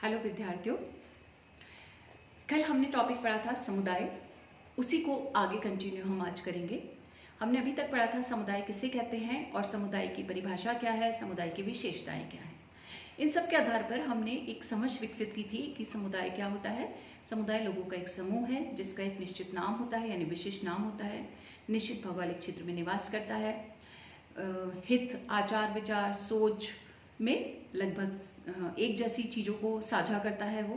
Hello विद्यार्थियों, कल हमने टॉपिक पढ़ा था समुदाय। उसी को आगे कंटिन्यू हम आज करेंगे। हमने अभी तक पढ़ा था समुदाय किसे कहते हैं और समुदाय की परिभाषा क्या है, समुदाय की विशेषताएं क्या हैं। इन सब के आधार पर हमने एक समझ विकसित की थी कि समुदाय क्या होता है। समुदाय लोगों का एक समूह है जिसका एक निश्चित नाम होता है, यानी विशिष्ट नाम होता है, निश्चित भौगोलिक क्षेत्र में निवास करता है, हित, आचार, विचार, सोच में लगभग एक जैसी चीज़ों को साझा करता है। वो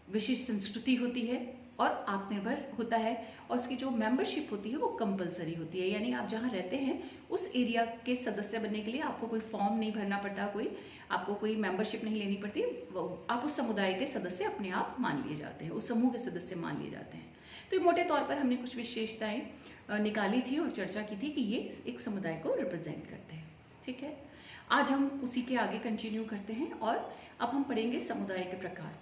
विशिष्ट संस्कृति होती है और आत्मनिर्भर होता है, और उसकी जो मेंबरशिप होती है वो कंपलसरी होती है। यानी आप जहाँ रहते हैं उस एरिया के सदस्य बनने के लिए आपको कोई फॉर्म नहीं भरना पड़ता, आपको कोई मेंबरशिप नहीं लेनी पड़ती। आप उस समुदाय के सदस्य अपने आप मान लिए जाते हैं, उस समूह के सदस्य मान लिए जाते हैं। तो मोटे तौर पर हमने कुछ विशेषताएं निकाली थी और चर्चा की थी कि ये एक समुदाय को रिप्रेजेंट करते हैं। ठीक है, आज हम उसी के आगे कंटिन्यू करते हैं और अब हम पढ़ेंगे समुदाय के प्रकार।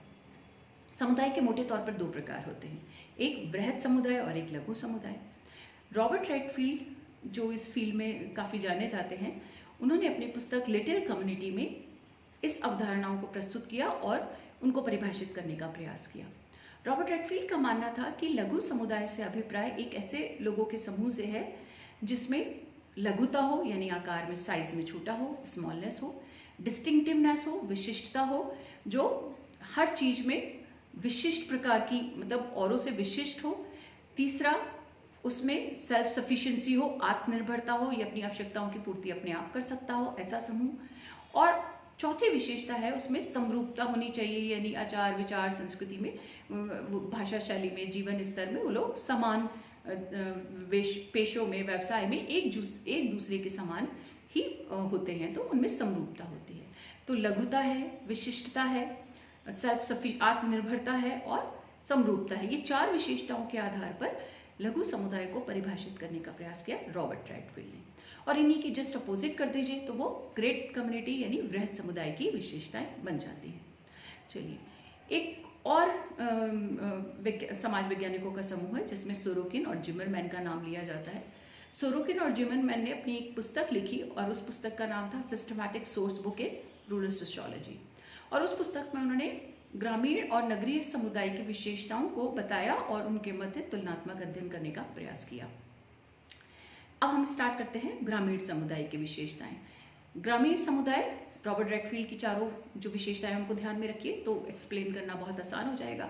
समुदाय के मोटे तौर पर दो प्रकार होते हैं, एक बृहद समुदाय और एक लघु समुदाय। रॉबर्ट रेडफील्ड, जो इस फील्ड में काफ़ी जाने जाते हैं, उन्होंने अपनी पुस्तक लिटिल कम्युनिटी में इस अवधारणाओं को प्रस्तुत किया और उनको परिभाषित करने का प्रयास किया। रॉबर्ट रेडफील्ड का मानना था कि लघु समुदाय से अभिप्राय एक ऐसे लोगों के समूह से है जिसमें लघुता हो, यानी आकार में, साइज में छोटा हो, स्मॉलनेस हो, डिस्टिंक्टिवनेस हो, विशिष्टता हो, जो हर चीज में विशिष्ट प्रकार की, मतलब औरों से विशिष्ट हो। तीसरा, उसमें सेल्फ सफिशिएंसी हो, आत्मनिर्भरता हो, ये अपनी आवश्यकताओं की पूर्ति अपने आप कर सकता हो, ऐसा समूह। और चौथी विशेषता है उसमें समरूपता होनी चाहिए, यानी आचार, विचार, संस्कृति में, भाषा शैली में, जीवन स्तर में वो लोग समान, पेशों में, व्यवसाय में एक दूसरे के समान ही होते हैं, तो उनमें समरूपता होती है। तो लघुता है, विशिष्टता है, आत्मनिर्भरता है और समरूपता है। ये चार विशेषताओं के आधार पर लघु समुदाय को परिभाषित करने का प्रयास किया रॉबर्ट रेडफील्ड ने। और इन्हीं की जस्ट अपोजिट कर दीजिए तो वो ग्रेट कम्युनिटी यानी वृहद समुदाय की विशेषताएं बन जाती हैं। चलिए, एक और समाज वैज्ञानिकों का समूह है जिसमें सोरोकिन और जिमरमैन का नाम लिया जाता है। सोरोकिन और जिमरमैन ने अपनी एक पुस्तक लिखी और उस पुस्तक का नाम था systematic source book in rural sociology. और उस पुस्तक में उन्होंने ग्रामीण और नगरीय समुदाय की विशेषताओं को बताया और उनके मध्य तुलनात्मक अध्ययन करने का प्रयास किया। अब हम स्टार्ट करते हैं ग्रामीण समुदाय की विशेषताएं। ग्रामीण समुदाय, रॉबर्ट रेडफील्ड की चारों जो विशेषताएं उनको ध्यान में रखिए तो एक्सप्लेन करना बहुत आसान हो जाएगा।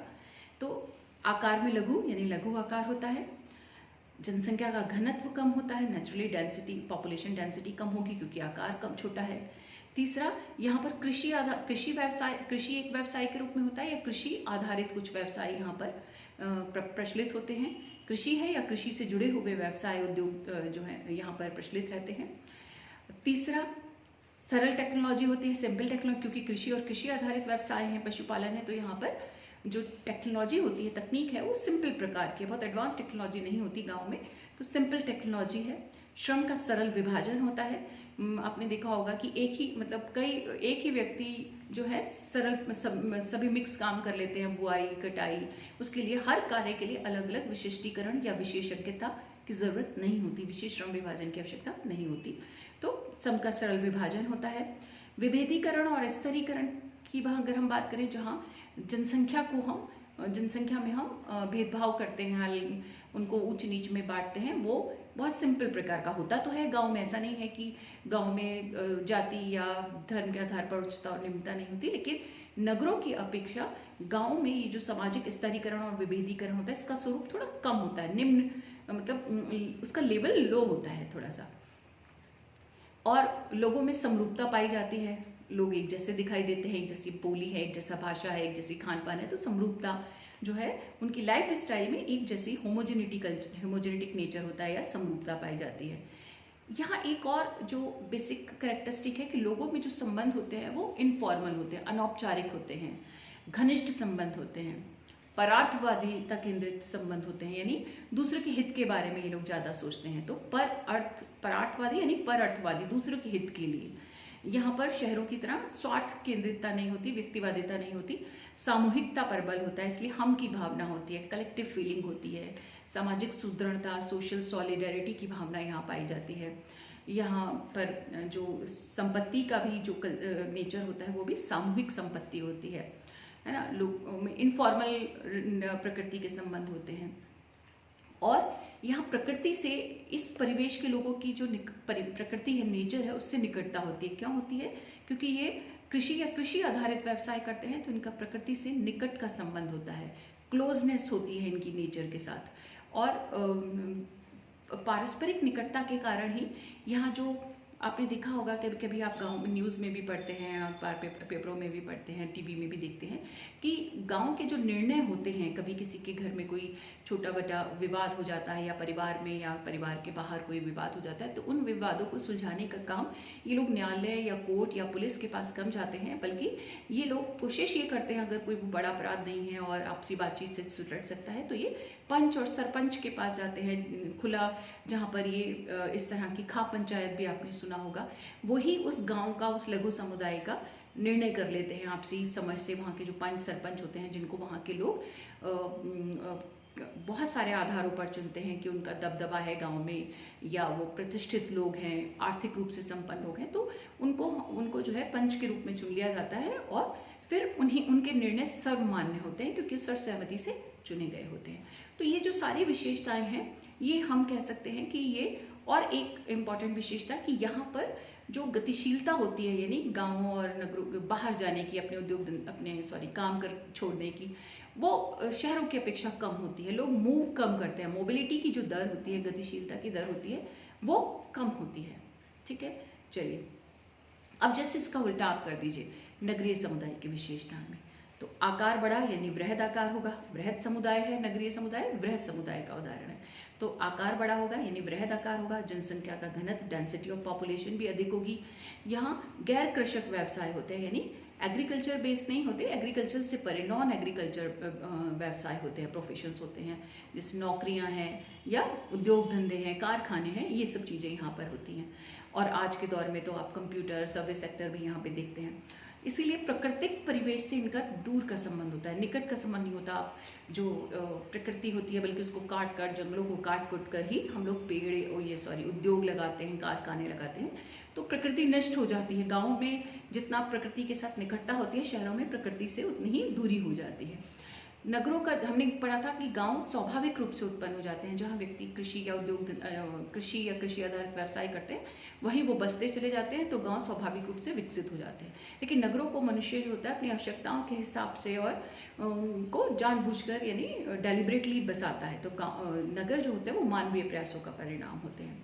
तो आकार में लघु, यानी लघु आकार होता है। जनसंख्या का घनत्व कम होता है, नेचुरली डेंसिटी, पॉपुलेशन डेंसिटी कम होगी क्योंकि आकार कम छोटा है। तीसरा, यहाँ पर कृषि एक व्यवसाय के रूप में होता है, या कृषि आधारित कुछ व्यवसाय यहाँ पर प्रचलित होते हैं। कृषि है या कृषि से जुड़े हुए व्यवसाय, उद्योग जो है यहाँ पर प्रचलित रहते हैं। तीसरा, सरल टेक्नोलॉजी होती है, सिंपल टेक्नोलॉजी, क्योंकि कृषि और कृषि आधारित व्यवसाय हैं, पशुपालन है, तो यहाँ पर जो टेक्नोलॉजी होती है, तकनीक है, वो सिंपल प्रकार की, बहुत एडवांस टेक्नोलॉजी नहीं होती गाँव में, तो सिंपल टेक्नोलॉजी है। श्रम का सरल विभाजन होता है। आपने देखा होगा कि एक ही व्यक्ति जो है सभी मिक्स काम कर लेते हैं, बुआई, कटाई, उसके लिए हर कार्य के लिए अलग अलग विशिष्टीकरण या विशेषज्ञता की जरूरत नहीं होती, विशेष श्रम विभाजन की आवश्यकता नहीं होती। तो श्रम का सरल विभाजन होता है। विभेदीकरण और स्तरीकरण की अगर हम बात करें, जहाँ जनसंख्या में हम भेदभाव करते हैं, उनको ऊंच नीच में बांटते हैं, वो बहुत सिंपल प्रकार का होता तो है। गांव में ऐसा नहीं है कि गांव में जाति या धर्म के आधार पर उच्चता और निम्नता नहीं होती, लेकिन नगरों की अपेक्षा गांव में ये जो सामाजिक स्तरीकरण और विभेदीकरण होता है, इसका स्वरूप थोड़ा कम होता है, निम्न, मतलब उसका लेवल लो होता है थोड़ा सा। और लोगों में समरूपता पाई जाती है, लोग एक जैसे दिखाई देते हैं, एक जैसी बोली है, एक जैसा भाषा है, एक जैसी खान पान है, तो समरूपता जो है उनकी लाइफ स्टाइल में एक जैसी होमोजेनेटिक नेचर होता है या समरूपता पाई जाती है। यहाँ एक और जो बेसिक कैरेक्टरिस्टिक है कि लोगों में जो संबंध होते हैं वो इनफॉर्मल होते हैं, अनौपचारिक होते हैं, घनिष्ठ संबंध होते हैं, परार्थवादिता केंद्रित संबंध होते हैं, यानी दूसरे के हित के बारे में ये लोग ज़्यादा सोचते हैं। तो परार्थवादी यानी पर अर्थवादी, दूसरों के हित के लिए। यहाँ पर शहरों की तरह स्वार्थ केंद्रितता नहीं होती, व्यक्तिवादिता नहीं होती, सामूहिकता पर बल होता है, इसलिए हम की भावना होती है, कलेक्टिव फीलिंग होती है, सामाजिक सुदृढ़ता, सोशल सॉलिडेरिटी की भावना यहाँ पाई जाती है। यहाँ पर जो संपत्ति का भी जो नेचर होता है वो भी सामूहिक संपत्ति होती है ना। लोग इनफॉर्मल प्रकृति के संबंध होते हैं और यहाँ प्रकृति से इस परिवेश के लोगों की जो प्रकृति है, नेचर है, उससे निकटता होती है। क्यों होती है? क्योंकि ये कृषि या कृषि आधारित व्यवसाय करते हैं तो इनका प्रकृति से निकट का संबंध होता है, क्लोजनेस होती है इनकी नेचर के साथ। और पारस्परिक निकटता के कारण ही यहाँ जो आपने देखा होगा, कभी कभी आप गांव न्यूज़ में भी पढ़ते हैं, अखबार पेपरों में भी पढ़ते हैं, टीवी में भी देखते हैं कि गांव के जो निर्णय होते हैं, कभी किसी के घर में कोई छोटा बड़ा विवाद हो जाता है या परिवार में या परिवार के बाहर कोई विवाद हो जाता है, तो उन विवादों को सुलझाने का काम ये लोग न्यायालय या कोर्ट या पुलिस के पास कम जाते हैं, बल्कि ये लोग कोशिश ये करते हैं, अगर कोई बड़ा अपराध नहीं है और आपसी बातचीत से सुलझ सकता है, तो ये पंच और सरपंच के पास जाते हैं खुला, जहाँ पर ये इस तरह की खाप पंचायत भी आपने सुना होगा, वही उस गांव का, उस लघु समुदाय का निर्णय कर लेते हैं आपसी समझ से। वहाँ के जो पंच सरपंच होते हैं, जिनको वहाँ के लोग बहुत सारे आधारों पर चुनते हैं कि उनका दबदबा है गांव में, या वो प्रतिष्ठित लोग हैं, आर्थिक रूप से संपन्न लोग हैं, तो उनको जो है पंच के रूप में चुन लिया जाता है और फिर उनके निर्णय सर्वमान्य होते हैं क्योंकि सर्वसहमति से चुने गए होते हैं। तो ये जो सारी विशेषताएं हैं, ये हम कह सकते हैं कि ये, और एक इम्पॉर्टेंट विशेषता कि यहाँ पर जो गतिशीलता होती है, यानी गांवों और नगरों बाहर जाने की, अपने काम कर छोड़ने की, वो शहरों की अपेक्षा कम होती है। लोग मूव कम करते हैं, मोबिलिटी की जो दर होती है, गतिशीलता की दर होती है, वो कम होती है। ठीक है, चलिए अब जैसे इसका उल्टा आप कर दीजिए नगरीय समुदाय की विशेषता में, तो आकार बड़ा यानी वृहद आकार होगा। वृहद समुदाय है नगरीय समुदाय, वृहद समुदाय का उदाहरण है। तो आकार बड़ा होगा यानी वृहद आकार होगा। जनसंख्या का घनत्व, डेंसिटी ऑफ पॉपुलेशन भी अधिक होगी। यहाँ गैर कृषक व्यवसाय होते हैं, यानी एग्रीकल्चर बेस्ड नहीं होते, एग्रीकल्चर से परे नॉन एग्रीकल्चर व्यवसाय होते हैं, प्रोफेशंस होते हैं, जैसे नौकरियां हैं या उद्योग धंधे हैं, कारखाने हैं, ये सब चीज़ें यहाँ पर होती हैं। और आज के दौर में तो आप कंप्यूटर, सर्विस सेक्टर भी यहाँ पे देखते हैं। इसीलिए प्राकृतिक परिवेश से इनका दूर का संबंध होता है, निकट का संबंध नहीं होता। जो प्रकृति होती है, बल्कि उसको काट कर, जंगलों को काट कुट कर ही हम लोग उद्योग लगाते हैं, कारखाने लगाते हैं, तो प्रकृति नष्ट हो जाती है। गाँव में जितना प्रकृति के साथ निकटता होती है, शहरों में प्रकृति से उतनी ही दूरी हो जाती है। नगरों का हमने पढ़ा था कि गांव स्वाभाविक रूप से उत्पन्न हो जाते हैं, जहां व्यक्ति कृषि या कृषि आधारित व्यवसाय करते हैं, वहीं वो बसते चले जाते हैं, तो गांव स्वाभाविक रूप से विकसित हो जाते हैं। लेकिन नगरों को मनुष्य जो होता है अपनी आवश्यकताओं के हिसाब से और को जानबूझकर यानी डेलिबरेटली बसाता है। तो नगर जो होते हैं वो मानवीय प्रयासों का परिणाम होते हैं।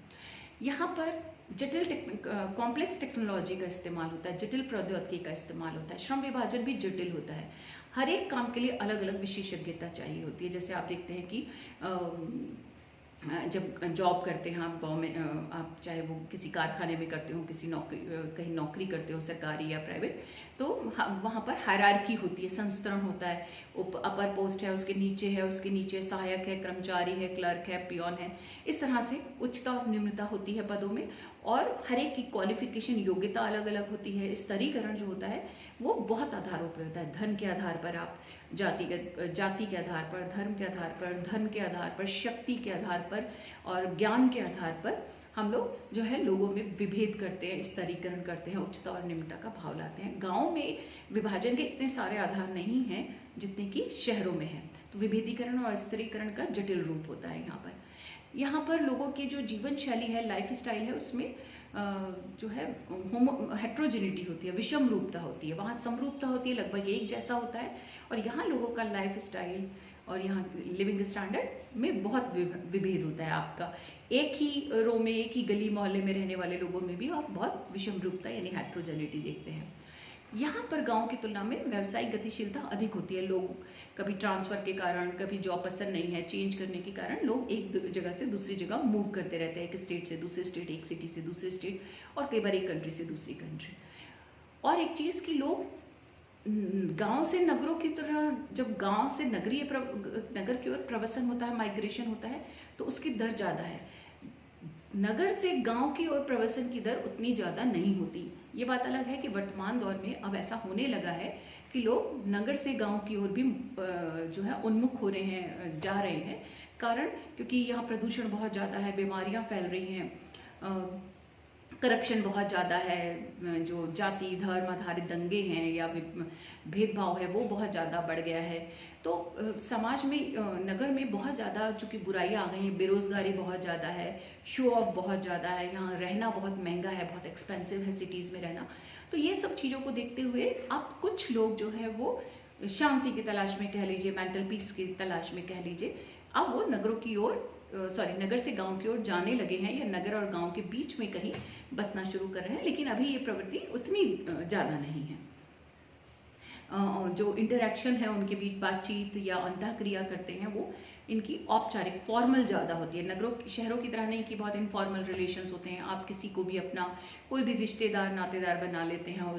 यहाँ पर जटिल कॉम्प्लेक्स टेक्नोलॉजी का इस्तेमाल होता है, जटिल प्रौद्योगिकी का इस्तेमाल होता है, श्रम विभाजन भी जटिल होता है। हर एक काम के लिए अलग अलग विशेषज्ञता चाहिए होती है। जैसे आप देखते हैं कि जब जॉब करते हैं आप गाँव में, आप चाहे वो किसी कारखाने में करते हो, कहीं नौकरी करते हो सरकारी या प्राइवेट, तो वहाँ पर हायरार्की होती है, संस्तरण होता है। अपर पोस्ट है, उसके नीचे सहायक है, कर्मचारी है, क्लर्क है, पियोन है। इस तरह से उच्चता और निम्नता होती है पदों में, और हर एक की क्वालिफिकेशन, योग्यता अलग अलग होती है। स्तरीकरण जो होता है वो बहुत आधारों पर होता है। धन के आधार पर, आप जाति के आधार पर, धर्म के आधार पर, धन के आधार पर, शक्ति के आधार पर और ज्ञान के आधार पर हम लोग जो है लोगों में विभेद करते हैं, स्तरीकरण करते हैं, उच्चता और निम्नता का भाव लाते हैं। गाँव में विभाजन के इतने सारे आधार नहीं हैं जितने कि शहरों में हैं, तो विभेदीकरण और स्तरीकरण का जटिल रूप होता है। यहाँ पर लोगों की जो जीवन शैली है, लाइफ स्टाइल है, उसमें जो है हेट्रोजेनिटी होती है, विषम रूपता होती है। वहाँ समरूपता होती है, लगभग एक जैसा होता है। और यहाँ लोगों का लाइफ स्टाइल और यहाँ लिविंग स्टैंडर्ड में बहुत विभेद होता है। आपका एक ही रो में, एक ही गली मोहल्ले में रहने वाले लोगों में भी आप बहुत विषम रूपता यानी हेट्रोजेनिटी देखते हैं। यहाँ पर गांव की तुलना में व्यावसायिक गतिशीलता अधिक होती है। लोग कभी ट्रांसफ़र के कारण, कभी जॉब पसंद नहीं है, चेंज करने के कारण लोग एक जगह से दूसरी जगह मूव करते रहते हैं, एक स्टेट से दूसरे स्टेट, एक सिटी से दूसरे स्टेट, और कई बार एक कंट्री से दूसरी कंट्री। और एक चीज़ कि लोग गांव से नगरों की तरह, जब गांव से नगर की ओर प्रवसन होता है, माइग्रेशन होता है, तो उसकी दर ज़्यादा है। नगर से गांव की ओर प्रवसन की दर उतनी ज़्यादा नहीं होती। ये बात अलग है कि वर्तमान दौर में अब ऐसा होने लगा है कि लोग नगर से गांव की ओर भी जो है उन्मुख हो रहे हैं, जा रहे हैं। कारण क्योंकि यहाँ प्रदूषण बहुत ज़्यादा है, बीमारियाँ फैल रही हैं, करप्शन बहुत ज़्यादा है, जो जाति धर्म आधारित दंगे हैं या भेदभाव है वो बहुत ज़्यादा बढ़ गया है। तो समाज में नगर में बहुत ज़्यादा चूँकि बुराइयाँ आ गई हैं, बेरोज़गारी बहुत ज़्यादा है, शो ऑफ बहुत ज़्यादा है, यहाँ रहना बहुत महंगा है, बहुत एक्सपेंसिव है सिटीज़ में रहना। तो ये सब चीज़ों को देखते हुए अब कुछ लोग जो है वो शांति की तलाश में कह लीजिए, मेंटल पीस की तलाश में कह लीजिए, अब वो नगरों की ओर नगर से गांव की ओर जाने लगे हैं या नगर और गांव के बीच में कहीं बसना शुरू कर रहे हैं। लेकिन अभी ये प्रवृत्ति उतनी ज़्यादा नहीं है। जो इंटरेक्शन है उनके बीच बातचीत या अंतःक्रिया करते हैं वो इनकी औपचारिक फॉर्मल ज़्यादा होती है। नगरों शहरों की तरह नहीं कि बहुत इनफॉर्मल रिलेशंस होते हैं, आप किसी को भी अपना कोई भी रिश्तेदार नातेदार बना लेते हैं,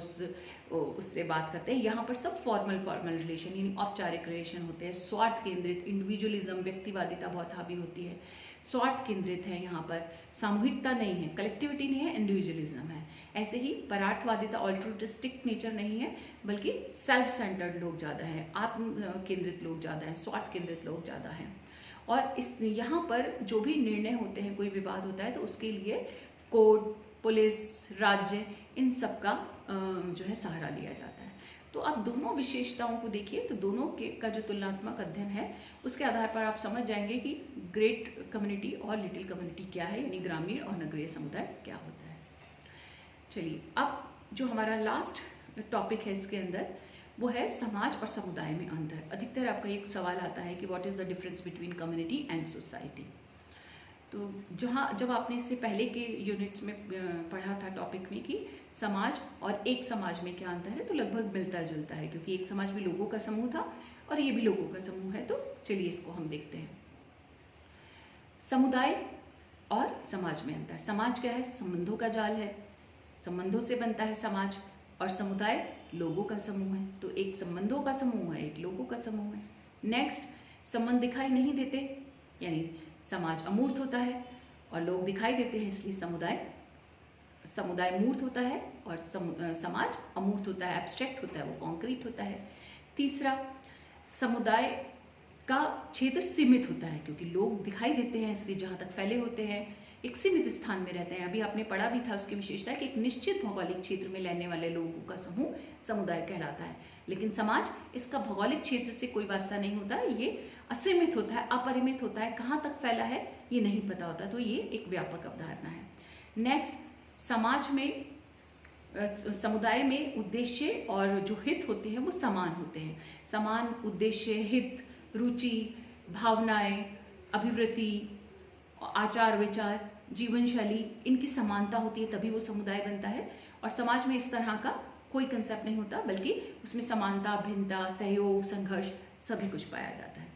उससे बात करते हैं। यहाँ पर सब फॉर्मल रिलेशन यानी औपचारिक रिलेशन होते हैं। स्वार्थ केंद्रित इंडिविजुअलिज्म, व्यक्तिवादिता बहुत हावी होती है, स्वार्थ केंद्रित है। यहाँ पर सामूहिकता नहीं है, कलेक्टिविटी नहीं है, इंडिविजुअलिज्म है। ऐसे ही परार्थवादिता ऑल्ट्रुइस्टिक नेचर नहीं है, बल्कि सेल्फ सेंटर्ड लोग ज़्यादा हैं, आत्म केंद्रित लोग ज़्यादा हैं, स्वार्थ केंद्रित लोग ज़्यादा हैं। और इस यहाँ पर जो भी निर्णय होते हैं, कोई विवाद होता है तो उसके लिए कोर्ट, पुलिस, राज्य, इन सब का जो है सहारा लिया जाता है। तो आप दोनों विशेषताओं को देखिए तो दोनों का जो तुलनात्मक अध्ययन है उसके आधार पर आप समझ जाएंगे कि ग्रेट कम्युनिटी और लिटिल कम्युनिटी क्या है, यानी ग्रामीण और नगरीय समुदाय क्या होता है। चलिए, अब जो हमारा लास्ट टॉपिक है इसके अंदर वो है समाज और समुदाय में अंतर। अधिकतर आपका एक सवाल आता है कि what is the difference between community and society. तो जब आपने इससे पहले के यूनिट्स में पढ़ा था टॉपिक में कि समाज और एक समाज में क्या अंतर है, तो लगभग मिलता जुलता है, क्योंकि एक समाज में लोगों का समूह था और ये भी लोगों का समूह है। तो चलिए इसको हम देखते हैं। समुदाय और समाज में अंतर। समाज क्या है? संबंधों का जाल है, संबंधों से बनता है समाज, और समुदाय लोगों का समूह है। तो एक संबंधों का समूह है, एक लोगों का समूह है। नेक्स्ट, संबंध दिखाई नहीं देते, यानी समाज अमूर्त होता है और लोग दिखाई देते हैं, इसलिए समुदाय मूर्त होता है और समाज अमूर्त होता है, एब्स्ट्रैक्ट होता है, वो कॉन्क्रीट होता है। तीसरा, समुदाय का क्षेत्र सीमित होता है, क्योंकि लोग दिखाई देते हैं इसलिए जहाँ तक फैले होते हैं एक सीमित स्थान में रहते हैं। अभी आपने पढ़ा भी था उसकी विशेषता कि एक निश्चित भौगोलिक क्षेत्र में रहने वाले लोगों का समूह समुदाय कहलाता है। लेकिन समाज, इसका भौगोलिक क्षेत्र से कोई वास्ता नहीं होता, ये असीमित होता है, अपरिमित होता है, कहाँ तक फैला है ये नहीं पता होता। तो ये एक व्यापक अवधारणा है। नेक्स्ट, समाज में समुदाय में उद्देश्य और जो हित होते हैं वो समान होते हैं। समान उद्देश्य, हित, रुचि, भावनाएं, अभिवृत्ति, आचार विचार, जीवन शैली, इनकी समानता होती है, तभी वो समुदाय बनता है। और समाज में इस तरह का कोई कंसेप्ट नहीं होता, बल्कि उसमें समानता, भिन्नता, सहयोग, संघर्ष सभी कुछ पाया जाता है।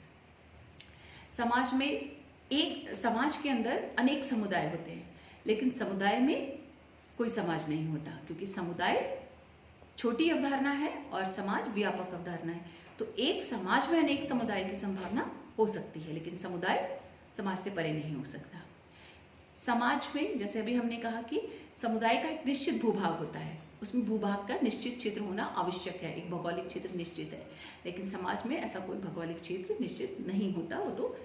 समाज के अंदर अनेक समुदाय होते हैं, लेकिन समुदाय में कोई समाज नहीं होता, क्योंकि समुदाय छोटी अवधारणा है और समाज व्यापक अवधारणा है। तो एक समाज में अनेक समुदाय की संभावना हो सकती है, लेकिन समुदाय समाज से परे नहीं हो सकता। समाज में, जैसे अभी हमने कहा कि समुदाय का एक निश्चित भूभाग होता है, उसमें भूभाग का निश्चित क्षेत्र होना आवश्यक है, एक भौगोलिक क्षेत्र निश्चित है। लेकिन समाज में ऐसा कोई भौगोलिक क्षेत्र निश्चित नहीं होता, वो तो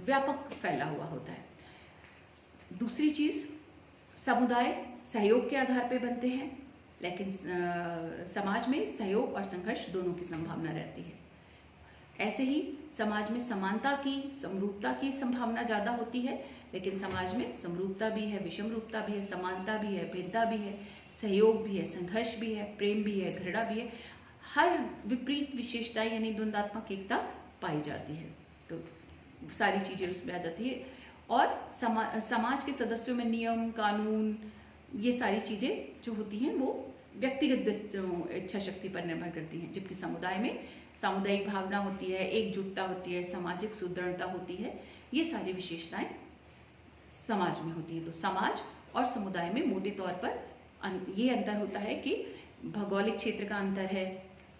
व्यापक फैला हुआ होता है। दूसरी चीज, समुदाय सहयोग के आधार पर बनते हैं, लेकिन समाज में सहयोग और संघर्ष दोनों की संभावना रहती है। ऐसे ही समाज में समानता की, समरूपता की संभावना ज़्यादा होती है, लेकिन समाज में समरूपता भी है, विषमरूपता भी है, समानता भी है, भेदता भी है, सहयोग भी है, संघर्ष भी है, प्रेम भी है, घृणा भी है। हर विपरीत विशेषता यानी द्वंद्वात्मक एकता पाई जाती है। तो सारी चीज़ें उसमें आ जाती है। और समाज के सदस्यों में नियम, कानून, ये सारी चीज़ें जो होती हैं वो व्यक्तिगत इच्छा शक्ति पर निर्भर करती हैं, जबकि समुदाय में सामुदायिक भावना होती है, एकजुटता होती है, सामाजिक सुदृढ़ता होती है। ये सारी विशेषताएं समाज में होती हैं। तो समाज और समुदाय में मोटे तौर पर ये अंतर होता है कि भौगोलिक क्षेत्र का अंतर है,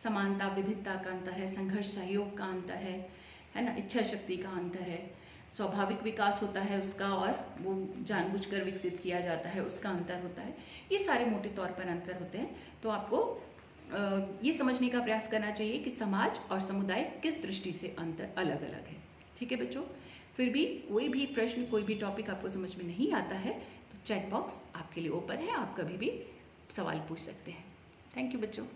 समानता विविधता का अंतर है, संघर्ष सहयोग का अंतर है ना, इच्छा शक्ति का अंतर है, स्वाभाविक विकास होता है उसका और वो जानबूझकर विकसित किया जाता है, उसका अंतर होता है। ये सारे मोटे तौर पर अंतर होते हैं। तो आपको ये समझने का प्रयास करना चाहिए कि समाज और समुदाय किस दृष्टि से अंतर अलग अलग है। ठीक है बच्चों, फिर भी कोई भी प्रश्न, कोई भी टॉपिक आपको समझ में नहीं आता है तो चैट बॉक्स आपके लिए ओपन है, आप कभी भी सवाल पूछ सकते हैं। थैंक यू बच्चों।